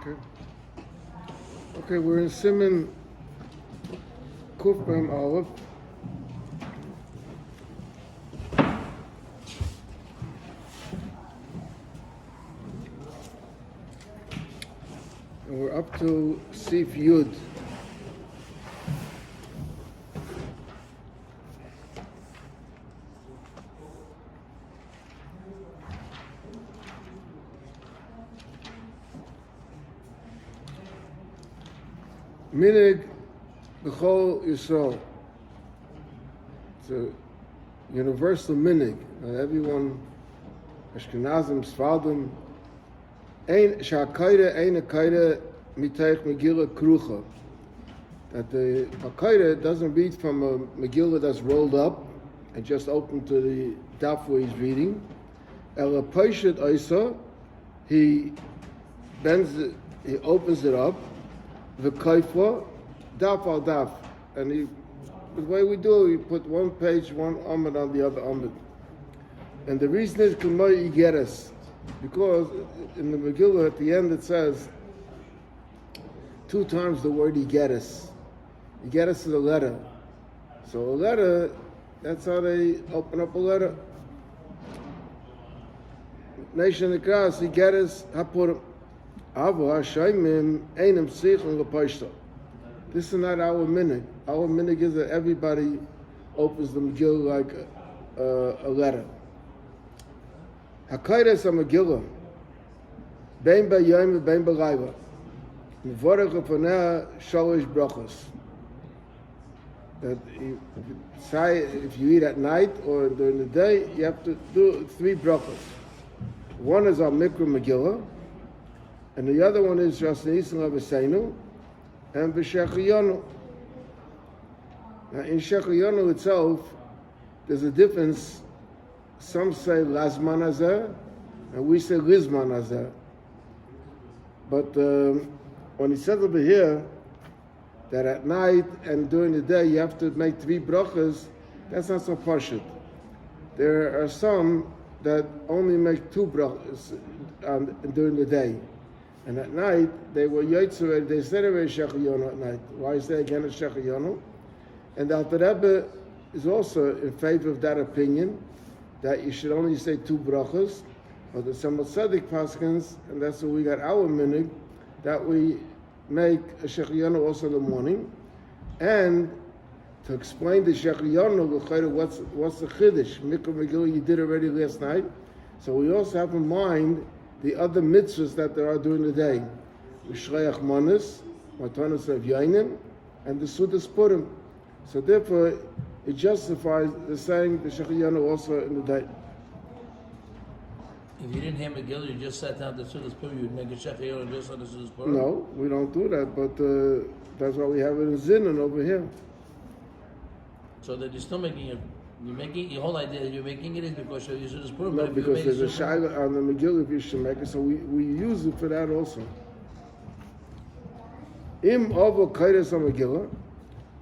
Okay, we're in Siman Kuf Mem Aleph. And we're up to Sif Yud. Minig B'chol Yisrael. It's a universal minig. Everyone, Ashkenazim, Sfardim, Ein Sha'akaira, Ein Akaira, Mitaych Megillah Krucha. That the Akaira doesn't read from a Megillah that's rolled up and just open to the daf where he's reading. Ela Paishet Oisa, he bends it, he opens it up. The kaifla, daf al daf, and the way we do it, we put one page, one amud on the other amud. And the reason is k'may igeres, because in the Megillah at the end it says 2 times the word igeres. Igeres is a letter. So a letter, that's how they open up a letter. Nation Nikras, igeres hapurim. This is not our minig. Our minig is that everybody opens the Megillah like a letter. Hakayres a Megillah. Bein b'yayim bein b'layla. Mevorach lefaneh shalosh brachos. That if you eat at night or during the day, you have to do 3 brachos. One is our Mikra Megillah. And the other one is just Nisan Laveseinu and B'Shechiyonu. Now in Shechiyonu itself, there's a difference. Some say Lazman Hazeh, and we say Lizman Hazeh. But when he says over here that at night and during the day you have to make 3 brachas, that's not so pashut. There are some that only make 2 brachas during the day. And at night, they were Yotzer, they said already Shechiyonu at night. Why say again it's Shechiyonu? And the Alter Rebbe is also in favor of that opinion, that you should only say 2 brachas. But the Tzemach Tzedek paskins, and that's what we got our minig, that we make a Shechiyonu also in the morning. And to explain the Shechiyonu, what's the Chiddush? Mikra Megillah you did already last night. So we also have in mind the other mitzvahs that there are during the day. Shreich Manas, Matanas of Yainim, and the Sudas Purim. So therefore, it justifies the saying the Shechiyanu also in the day. If you didn't have Megillah, you just sat down the Sudas Purim, you'd make a Shechiyanu just on the Sudas Purim? No, we don't do that, but that's why we have it in Zinon over here. So that you're still making it. You're making your whole idea that you're making it is because you're using this Purim. No, because there's a shaila on the Megillah if you should make it, so we use it for that also. Im ovo kairas on Megillah,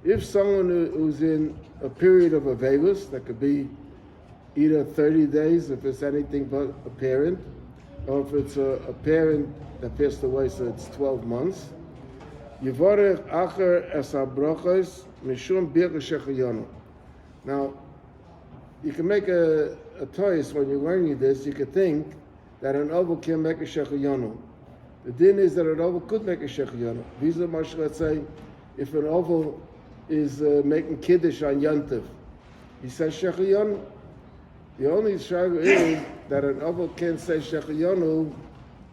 if someone who's in a period of avelus, that could be either 30 days if it's anything but a parent, or if it's a parent that passed away, so it's 12 months. Yivorech acher es habrachos mishum birka shechiyonu. Now, you can make a toys when you're learning this. You could think that an oval can make a shechiyonu. The din is that an oval could make a shechiyonu. Visa Marshal, let's say, if an oval is making kiddush on Yantiv, he says shechiyonu. The only struggle is that an oval can't say shechiyonu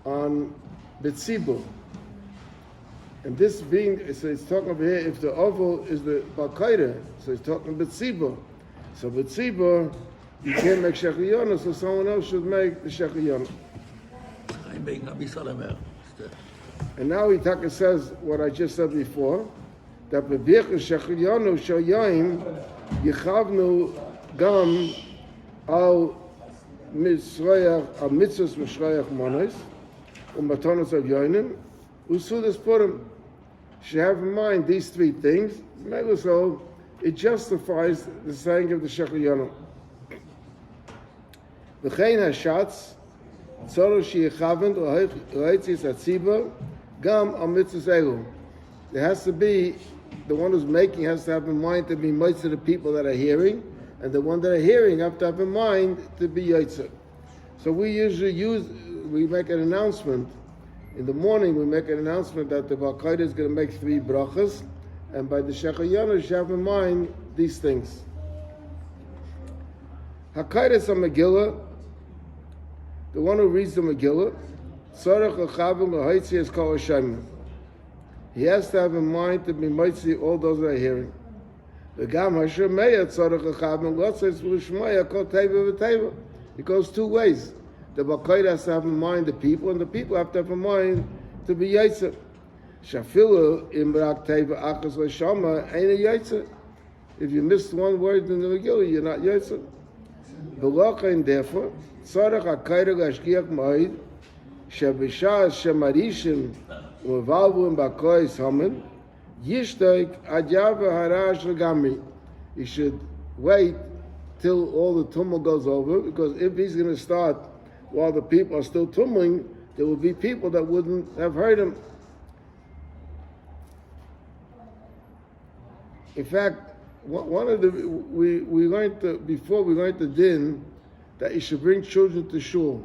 on B'tzibur. And this being, so he's talking over here, if the oval is the Balkaida, so he's talking B'tzibur. So B'tzibur, you can't make Shechiyonu, so someone else should make the Shechiyonu. And now he says what I just said before, that B'birch Shechiyonu Shoyayim Yichavnu Gam Al Mitzvah Mishroyach Monos Matanos of Yoinim Usudas Purim. Should have in mind these 3 things. So it justifies the saying of the Shechiyonu. V'chein hashatz tzoro sheyichavend l'hoitzis atziba Gam al mitzvahs elu. There has to be, the one who's making has to have in mind to be most of the people that are hearing, and the one that are hearing have to have in mind to be yotzer. So we usually we make an announcement. In the morning we make an announcement that the Baal Kodesh is going to make 3 brachas, and by the Shechayana you have in mind these things. HaKodesh HaMegillah, the one who reads the Megillah, Tzarech L'chavim L'hoitzi Es Kol Hashem. He has to have in mind to be mitzi all those that are hearing. V'gam Hashemeya Tzarech L'chavim L'hoitzi L'shmoya Kol Teva V'Teva. It goes 2 ways. The Baal Kodesh has to have in mind the people, and the people have to have in mind to be yotzer. Shafilu Imrak Teva Achas L'shama ain't a yotzer. If you missed one word in the Megillah, you're not yotzer. V'lochein therefore, Tzarech HaKodesh L'ashgiach Ma'id Shebishas Shemarishim U'valvum B'kois Hamen Yishtek Adjava Harash L'gamri. He should wait till all the tumult goes over, because if he's going to start while the people are still tumbling, there will be people that wouldn't have heard him. In fact, one of the we learned before we learned the din that you should bring children to shul.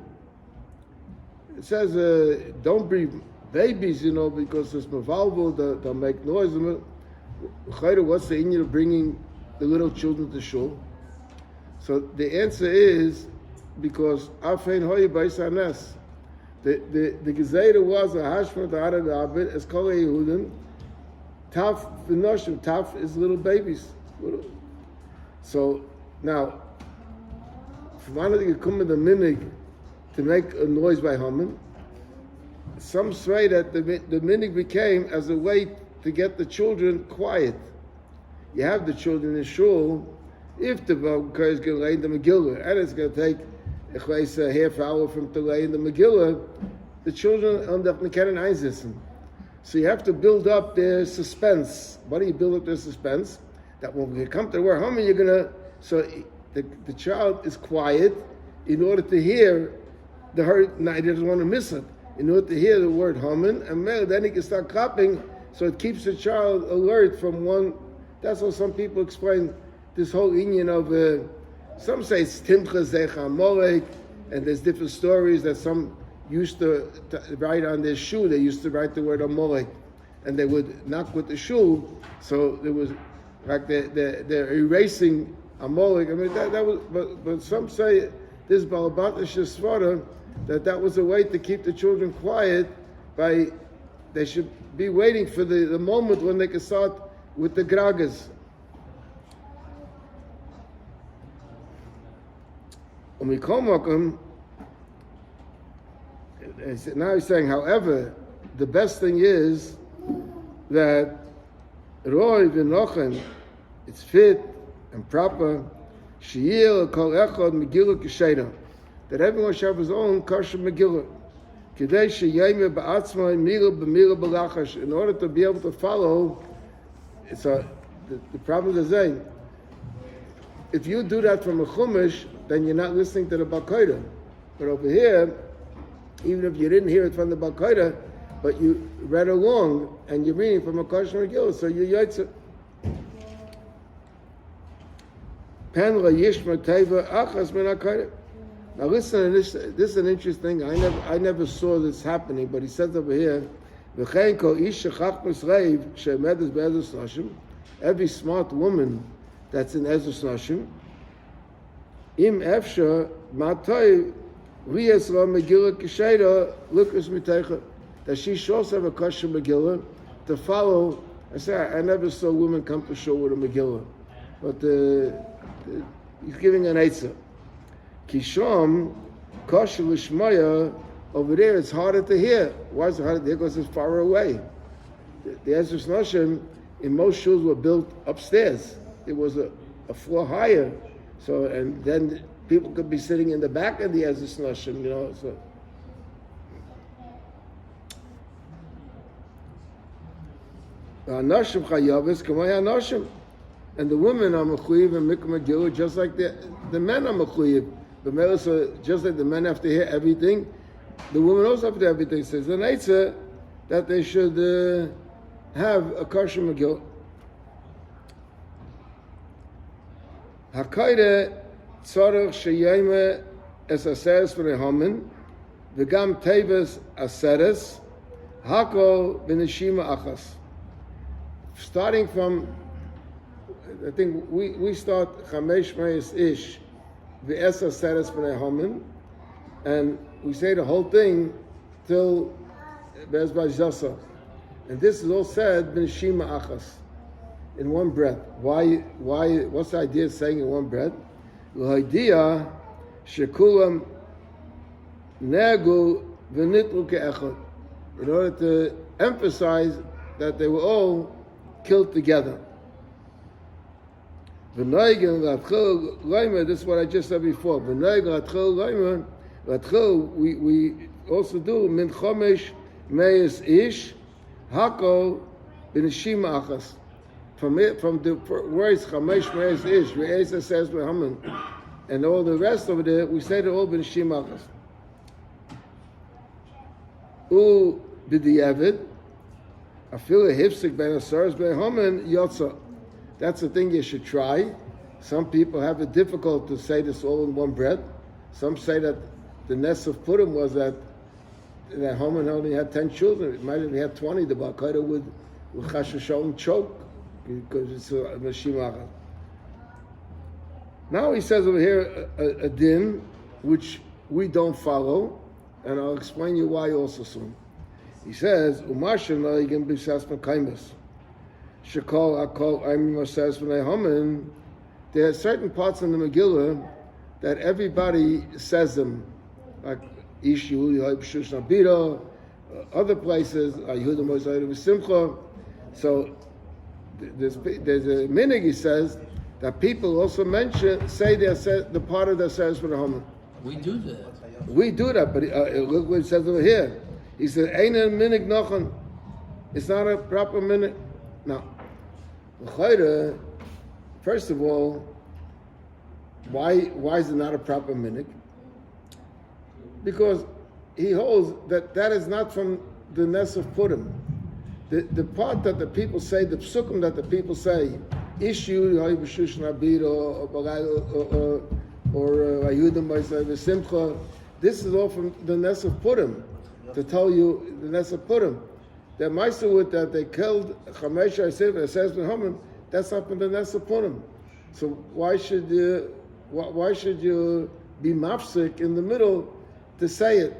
It says don't bring babies, because it's mavalvo, they'll make noise. What's the inyan of bringing the little children to shul? So the answer is because afein hoy baisanes. The gezeidah was a hashmat ha'arad abed es kol Yehudim. Taf v'noshim, taf is little babies. So now, if one of the come in the minig to make a noise by humming, some say that the minig became as a way to get the children quiet. You have the children in shul. If the Baal is going to lay in the Megillah, and it's going to take a half hour from to lay in the Megillah, the children on the Mekanen Einsitzen. So you have to build up their suspense. What do you build up their suspense? That when we come to the word humming, you're going to, so the child is quiet in order to hear the hurt, he doesn't want to miss it. In order to hear the word humming, and then he can start clapping, so it keeps the child alert from one. That's how some people explain this whole inyan of, some say it's Timcha Zecha Molek, and there's different stories that some used to write on their shoe. They used to write the word Amalek, and they would knock with the shoe. So there was like they're erasing Amalek. I mean that was, but some say this Balabatish Svara that was a way to keep the children quiet. They should be waiting for the moment when they can start with the gragas. When we come now he's saying, however, the best thing is that Roy v'nochen, it's fit and proper, she'il kol echad megillah k'sheina, that everyone should have his own kosher megillah, k'dei she'yayme ba'atzmai mila b'mila b'lachash, in order to be able to follow. So the problem is saying, if you do that from a chumash, then you're not listening to the Baal Kodesh. But over here, even if you didn't hear it from the Baal Kodesh, but you read along and you're reading from a kosher megillah, so you're yotzer. Pen la yishma teva achas min HaKodesh. Now listen, this is an interesting. I never saw this happening, but he says over here, v'chein kol ish shechachmas reiv she'emedes be'ezras nashim. Every smart woman that's in Ezras Nashim, im efsha matay riyas la megillah k'sheira lukas miteicha, that she should also have a kosher megillah to follow. I say I never saw a woman come to show with a megillah, but he's giving an eitzah. Kisham kosher lishmaya, over there it's harder to hear. Why is it harder to hear? Because it's far away. The Ezras Nashim in most shuls were built upstairs. It was a floor higher, so and then people could be sitting in the back of the Ezras Nashim, So Nashim chayavis k'may Nashim, and the women are mechuyev and mikra megillah just like the men are mechuyev. The men, so just like the men have to hear everything, the women also have to hear everything. Says the Neitzer, that they should have a kosher Megillah. Hakaire tzarech sheyayme es aseres v'nehamin v'gam teves aseres hakol b'neshima achas. Starting from, I think we start chamesh meis ish v'es aseres v'nehamin, and we say the whole thing till Bez Bajzasa. And this is all said b'neshima achas, in one breath. Why? What's the idea of saying in one breath? L'idea shekulam negu v'nitlu ke'echad, in order to emphasize that they were all killed together. V'noigin l'atchil loimer, this is what I just said before. V'noigin l'atchil loimer, l'atchil, we also do min chomesh meis ish hakol b'neshima achas. From the words chamesh meis ish, re'esa says v'haman, and all the rest of it, we say it all b'neshima achas. U b'di'evid, afil hifsik ben asaras v'haman yotza. That's the thing you should try. Some people have it difficult to say this all in one breath. Some say that the ness of Purim was that Haman only had 10 children. It might have had 20. The Balkaida would Chashashon choke because it's a Mashimach. Now he says over here a din which we don't follow, and I'll explain you why also soon. He says, Umashan Na'igim B'Sas Mekaimus. Shekol Akol Aimim Asas B'nei Haman. There are certain parts in the Megillah that everybody says them, like Ishu, Yishush Nabira, other places, Yehuda Mosaidu Simcha. So there's a minig, he says, that people also say the part of their says for the Haman. We do that. We do that, but look what it says over here. He said, "Ain't a minig nochen." It's not a proper minig. Now, first of all, why is it not a proper minig? Because he holds that is not from the Ness of Purim. The part that the people say, the psukim that the people say, Ishu, B'Shush Nabir, or Ayudim B'Sayv Simcha, this is all from the Ness of Purim, to tell you the Ness of Purim. That Meister with that they killed Chamesh says Haman, that's up in the Ness of Purim. So why should you be mafsik in the middle to say it?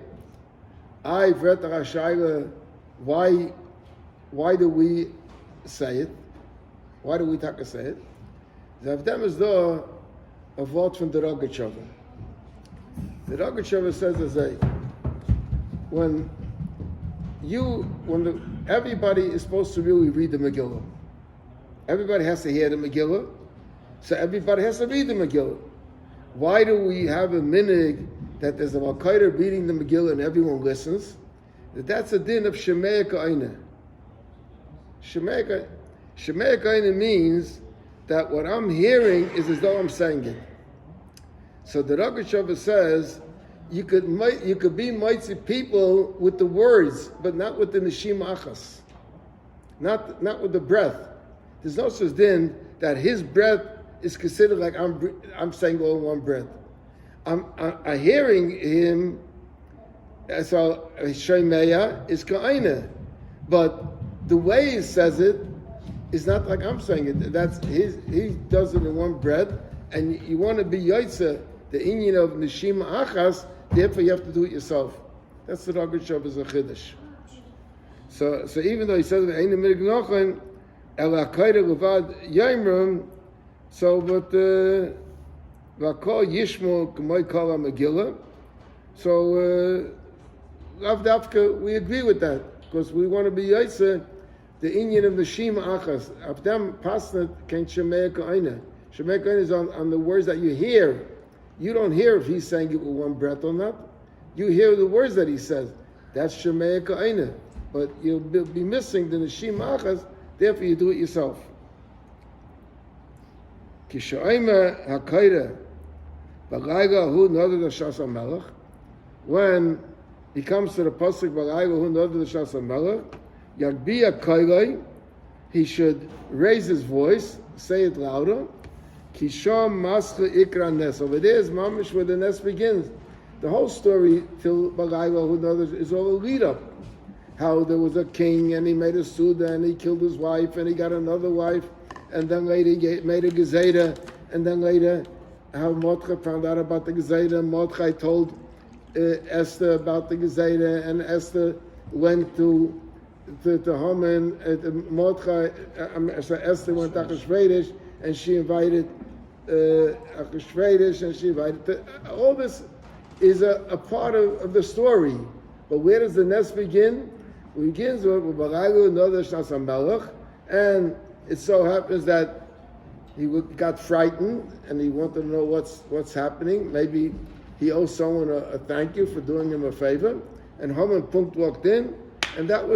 Why do we say it? Why do we take to say it? Zavdem is there a vote from the Rogatchover. The Rogatchover says as when everybody is supposed to really read the Megillah. Everybody has to hear the Megillah, so everybody has to read the Megillah. Why do we have a minig that there's a Malkaida reading the Megillah and everyone listens? That's a din of Shemei Ka'ina. Shemei Ka'ina means that what I'm hearing is as though I'm saying it. So the Rogatchover says you could be mighty people with the words, but not with the neshima achas, not with the breath. There's no such din that his breath is considered like I'm saying all in one breath. I'm hearing him. So Shemaya is ka'ina, but the way he says it is not like I'm saying it. That's he does it in one breath, and you want to be yaitza, the inyan of neshima achas. Therefore, you have to do it yourself. That's the Rogatchover is a chiddush. So even though he says ain't a minig nochen el hakayda levad yaimrim, so but vakol yishmo k'moy kol ha-megillah. So Rav Dafka, we agree with that because we want to be yaitzer the inyan of the shima achas. Avdam pasnat ken shemei ka'ina. Shemei ka'ina is on the words that you hear. You don't hear if he's saying it with one breath or not. You hear the words that he says. That's Shemei Ka'ina. But you'll be missing the Neshima Achas, therefore you do it yourself. Kisha'ima HaKaira B'Gaiga Hu Nodad HaShas HaMelech. When he comes to the pasuk B'Layla Hu Nodar L'Shas HaMelech, Yagbiya Kailai, he should raise his voice, say it louder. Kisham Mascha Ikra Nes. Over there is mamish where the Nes begins. The whole story till B'Layla Hu Nodar is all a lead up. How there was a king and he made a Suda and he killed his wife and he got another wife and then later he made a Gezeda and then later how Mordechai found out about the Gezeda. Mordechai told Esther about the Gezeda and Esther went to Haman. Esther went to Achashverosh and she invited Achashverosh and she invited... all this is a part of the story. But where does the Nes begin? It begins with B'Layla Nodar L'Shas HaMelech, and it so happens that he got frightened and he wanted to know what's happening. Maybe he owes someone a thank you for doing him a favor. And Haman Punkt walked in, and that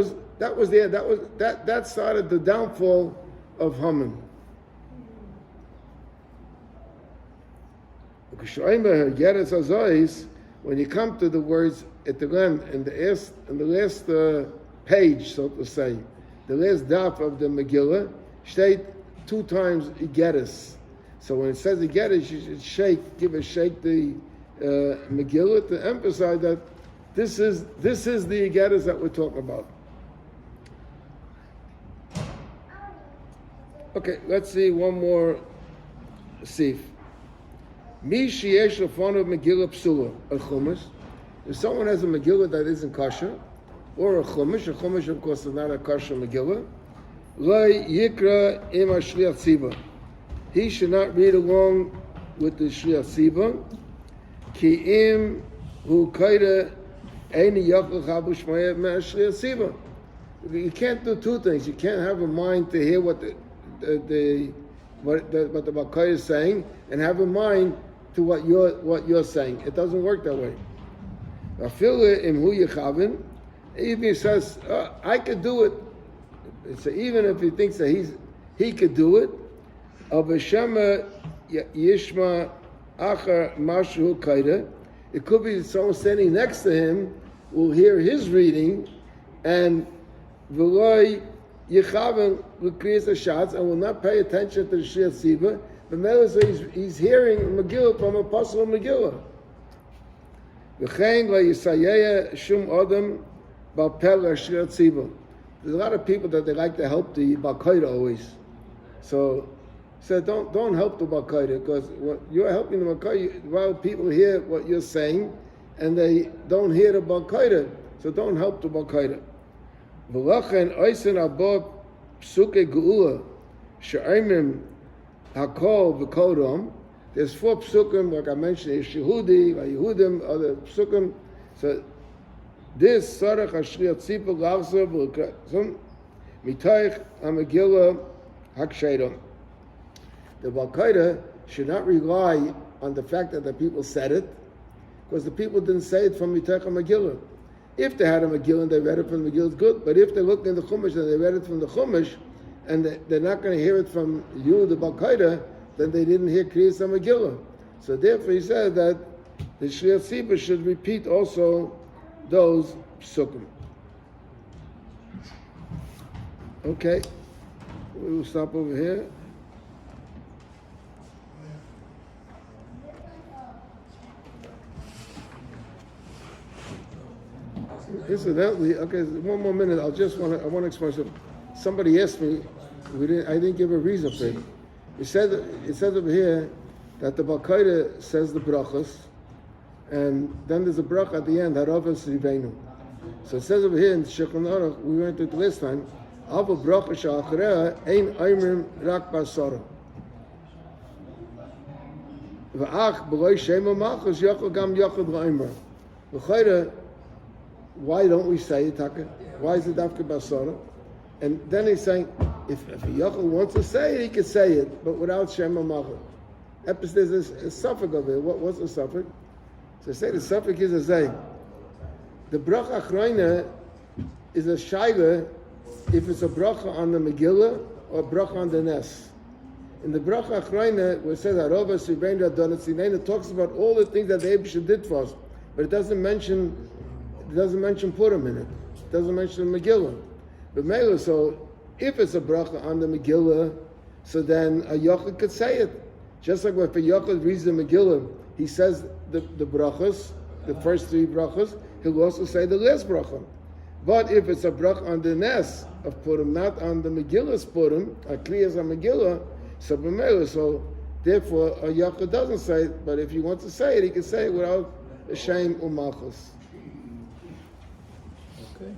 started the downfall of Haman. When you come to the words at the end, in the last page, so to say, the last daf of the Megillah, state 2 times Igeres. So when it says Igeres, you should give a shake the Megillah to emphasize that this is the Igeres that we're talking about. Okay, let's see one more sif. Mi sheyesh lefonav Megillah psula, a chumash. If someone has a Megillah that isn't kosher, or a chumash of course is not a kosher Megillah, Loi yikra im shliach tziva. He should not read along with the shliach tziva. Ki im hu kaida eini yakul chabu shmaya me shliach tziva. You can't do 2 things. You can't have a mind to hear what the Bakay is saying, and have a mind to what you're saying. It doesn't work that way. Even he says, I could do it. So even if he thinks that he could do it, it could be someone standing next to him will hear his reading and will create a shots and will not pay attention to the Shir Tziva. But he's hearing Megillah from a Apostle of Megillah. There's a lot of people that they like to help the Balkaida always. So don't help the Balkaida, because you're helping the Balkaida while people hear what you're saying and they don't hear the Balkaida. So don't help the Balkaida. V'lachen oisen above psuke geula she'aimim hakol v'kodom. There's 4 psukim, like I mentioned, Yehudi, Yehudim, other psukim. So this sarach hashliach tzipul lachzer v'lekazum mitaych hamegillah hakshedom. The Balkaida should not rely on the fact that the people said it, because the people didn't say it from mitaych hamegillah. If they had a Megillah and they read it from the Megillah, it's good. But if they looked in the Chumash and they read it from the Chumash, and they're not going to hear it from you, the Balkaida, then they didn't hear Kriyas Megillah. So therefore he said that the Shliach Tzibur should repeat also those psukim. Okay, we will stop over here. Incidentally, okay, one more minute. I want to explain something. Somebody asked me, I didn't give a reason for it. It says over here that the Balkaida says the brachas, and then there's a bracha at the end, Harav Srivenu. So it says over here in Shulchan Aruch, we went to it last time, Ava bracha sha'achreha ein aimrim rak basara. V'ach b'loi shema machos yachol gam yachol v'aimra. V'chayra, why don't we say it, Taka? Why is it Dafka Basara? And then he's saying, if a Yachal wants to say it, he can say it, but without Shema Machal. There's a suffix of it. What's the suffix? So say the suffix is a say. The bracha achroina is a shaila if it's a bracha on the Megillah or a bracha on the Nes. In the bracha achroina, where it says, Arova Sivendra Donat Sinena, it talks about all the things that the Eibusha did for us, but it doesn't mention it doesn't mention Purim in it. It doesn't mention the Megillah. But Mela, so if it's a bracha on the Megillah, so then a Yochid could say it. Just like if a Yochid reads the Megillah, he says the brachas, the first 3 brachas, he'll also say the last bracha. But if it's a bracha on the Nes of Purim, not on the Megillah's Purim, a Kriyas on Megillah, so b'Mela, so therefore a Yochid doesn't say it, but if he wants to say it, he can say it without a shame or malchus. Okay.